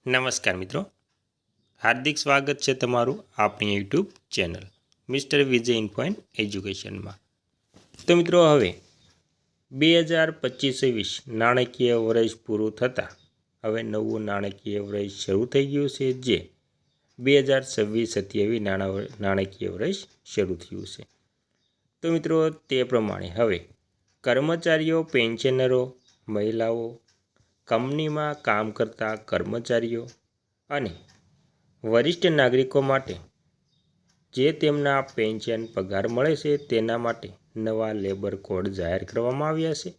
નમસ્કાર મિત્રો, હાર્દિક સ્વાગત છે તમારું આપણી YouTube channel mister Vijay info and એજ્યુકેશનમાં। તો મિત્રો, હવે 2025-26 નાણાકીય વર્ષ પૂરું થતાં હવે નવું નાણાકીય વર્ષ શરૂ થઈ ગયું છે, જે 2026-27 નાણાકીય વર્ષ શરૂ થયું છે। તો મિત્રો, તે પ્રમાણે હવે કર્મચારીઓ, પેન્શનરો, મહિલાઓ, કંપનીમાં કામ કરતા કર્મચારીઓ અને વરિષ્ઠ નાગરિકો માટે જે તેમના પેન્શન પગાર મળે છે તેના માટે નવા લેબર કોડ જાહેર કરવામાં આવ્યા છે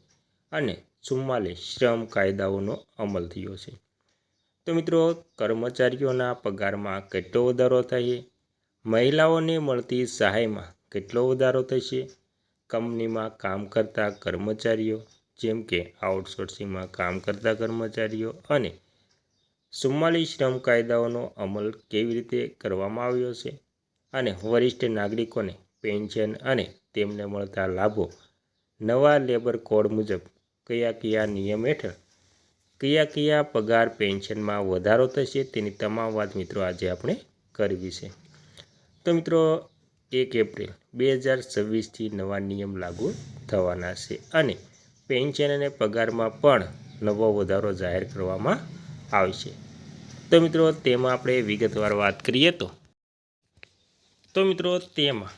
અને 44 શ્રમ કાયદાઓનો અમલ થયો છે। તો મિત્રો, કર્મચારીઓના પગારમાં કેટલો વધારો થશે, મહિલાઓને મળતી સહાયમાં કેટલો વધારો થશે, કંપનીમાં કામ કરતા કર્મચારીઓ જેમ કે આઉટસોર્સિંગમાં કામ કરતા કર્મચારીઓ અને 44 શ્રમ કાયદાઓનો અમલ કેવી રીતે કરવામાં આવ્યો છે અને વરિષ્ઠ નાગરિકોને પેન્શન અને તેમને મળતા લાભો નવા લેબર કોડ મુજબ કયા નિયમ હેઠળ કયા પગાર પેન્શનમાં વધારો થશે તેની તમામ વાત મિત્રો આજે આપણે કરવી છે। તો મિત્રો, 1 એપ્રિલ 2026થી નવા નિયમ લાગુ થવાના છે અને પેન્શન અને પગારમાં પણ નવો વધારો જાહેર કરવામાં આવશે। તો મિત્રો, તેમાં આપણે વિગતવાર વાત કરીએ તો મિત્રો, તેમાં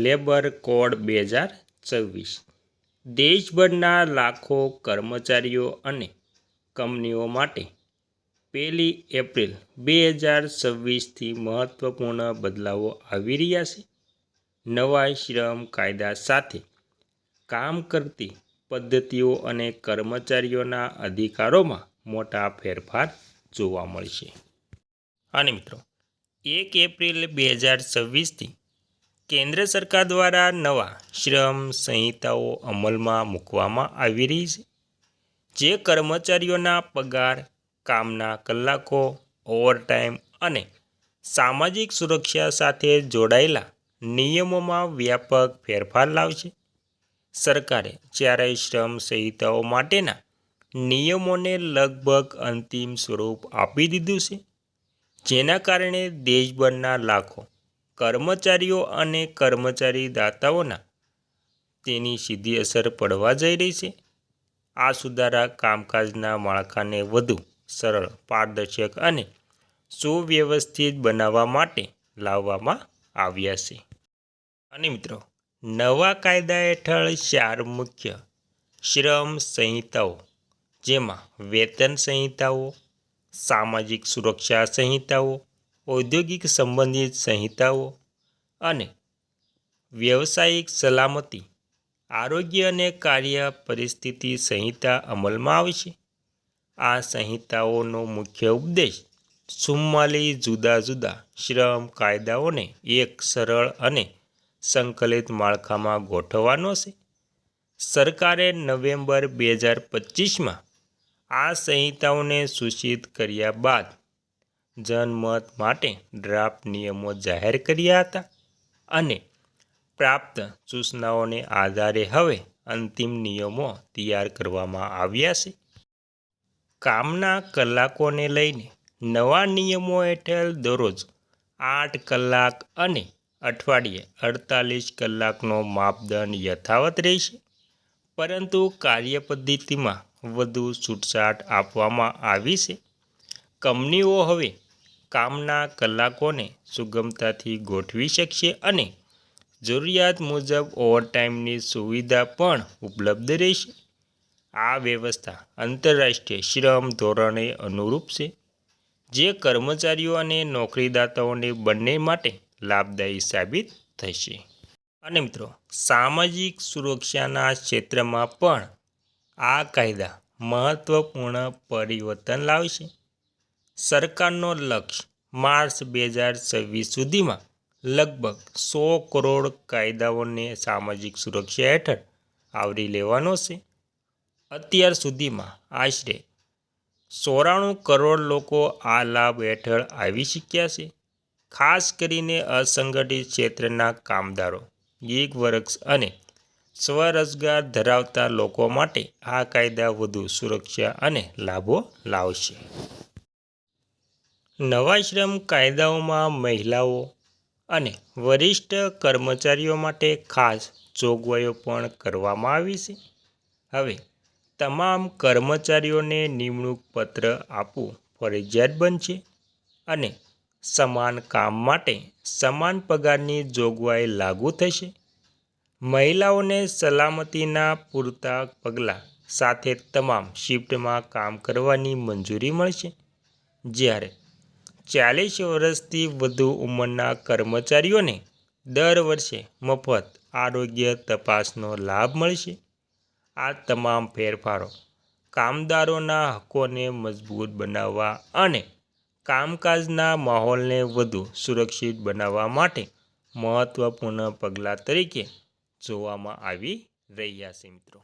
લેબર કોડ 2026 દેશભરના લાખો કર્મચારીઓ અને કંપનીઓ માટે 1 એપ્રિલ 2026થી મહત્વપૂર્ણ બદલાવો આવી રહ્યા છે। નવા શ્રમ કાયદા સાથે કામ કરતી પદ્ધતિઓ અને કર્મચારીઓના અધિકારોમાં મોટા ફેરફાર જોવા મળશે અને મિત્રો, 1 એપ્રિલ 2026થી કેન્દ્ર સરકાર દ્વારા નવા શ્રમ સંહિતાઓ અમલમાં મૂકવામાં આવી રહી છે, જે કર્મચારીઓના પગાર, કામના કલાકો, ઓવરટાઈમ અને સામાજિક સુરક્ષા સાથે જોડાયેલા નિયમોમાં વ્યાપક ફેરફાર લાવશે। સરકારે ચારેય શ્રમ સંહિતાઓ માટેના નિયમોને લગભગ અંતિમ સ્વરૂપ આપી દીધું છે, જેના કારણે દેશભરના લાખો કર્મચારીઓ અને કર્મચારી દાતાઓના તેની સીધી અસર પડવા જઈ રહી છે। આ સુધારા કામકાજના માળખાને વધુ સરળ, પારદર્શક અને સુવ્યવસ્થિત બનાવવા માટે લાવવામાં આવ્યા છે અને મિત્રો, નવા કાયદા હેઠળ 4 મુખ્ય શ્રમ સંહિતાઓ, જેમાં વેતન સંહિતાઓ, સામાજિક સુરક્ષા સંહિતાઓ, ઔદ્યોગિક સંબંધિત સંહિતાઓ અને વ્યવસાયિક સલામતી, આરોગ્ય અને કાર્ય પરિસ્થિતિ સંહિતા અમલમાં આવશે। આ સંહિતાઓનો મુખ્ય ઉદ્દેશ 44 જુદા જુદા શ્રમ કાયદાઓને એક સરળ અને સંકલિત માળખામાં ગોઠવવાનો છે। સરકારે નવેમ્બર 2025માં આ સંહિતાઓને સૂચિત કર્યા બાદ જનમત માટે ડ્રાફ્ટ નિયમો જાહેર કર્યા હતા અને પ્રાપ્ત સૂચનાઓને આધારે હવે અંતિમ નિયમો તૈયાર કરવામાં આવ્યા છે। કામના કલાકોને લઈને નવા નિયમો હેઠળ દરરોજ 8 કલાક અને અઠવાડિયે 48 કલાકનો માપદંડ યથાવત રહેશે, પરંતુ કાર્યપદ્ધતિમાં વધુ છૂટછાટ આપવામાં આવી છે। કંપનીઓ હવે કામના કલાકોને સુગમતાથી ગોઠવી શકશે અને જરૂરિયાત મુજબ ઓવરટાઈમની સુવિધા પણ ઉપલબ્ધ રહેશે। આ વ્યવસ્થા આંતરરાષ્ટ્રીય શ્રમ ધોરણને અનુરૂપ છે, જે કર્મચારીઓ અને નોકરીદાતાઓને બંને માટે લાભદાયી સાબિત થશે અને મિત્રો, સામાજિક સુરક્ષાના ક્ષેત્રમાં પણ આ કાયદા મહત્વપૂર્ણ પરિવર્તન લાવશે। સરકારનો લક્ષ્ય માર્ચ 2026 સુધીમાં લગભગ 100 કરોડ કાયદાઓને સામાજિક સુરક્ષા હેઠળ આવરી લેવાનો છે। અત્યાર સુધીમાં આશરે 94 કરોડ લોકો આ લાભ હેઠળ આવી શક્યા છે। ખાસ કરીને અસંગઠિત ક્ષેત્રના કામદારો, ગીગ વર્કર્સ અને સ્વરોજગાર ધરાવતા લોકો માટે આ કાયદા વધુ સુરક્ષા અને લાભો લાવશે। નવા શ્રમ કાયદાઓમાં મહિલાઓ અને વરિષ્ઠ કર્મચારીઓ માટે ખાસ જોગવાઈઓ પણ કરવામાં આવી છે. હવે તમામ કર્મચારીઓને નિમણૂક પત્ર આપવું ફરજિયાત બનશે અને સમાન કામ માટે સમાન પગારની જોગવાઈ લાગુ થશે. મહિલાઓને સલામતીના પૂરતા પગલાં સાથે તમામ શિફ્ટમાં કામ કરવાની મંજૂરી મળશે, જ્યારે 40 વર્ષથી વધુ ઉંમરના કર્મચારીઓને દર વર્ષે મફત આરોગ્ય તપાસનો લાભ મળશે. આ તમામ ફેરફારો કામદારોના હકોને મજબૂત બનાવવા અને કામકાજના માહોલને વધુ સુરક્ષિત બનાવવા માટે મહત્વપૂર્ણ પગલાં તરીકે જોવામાં આવી રહ્યા છે. મિત્રો,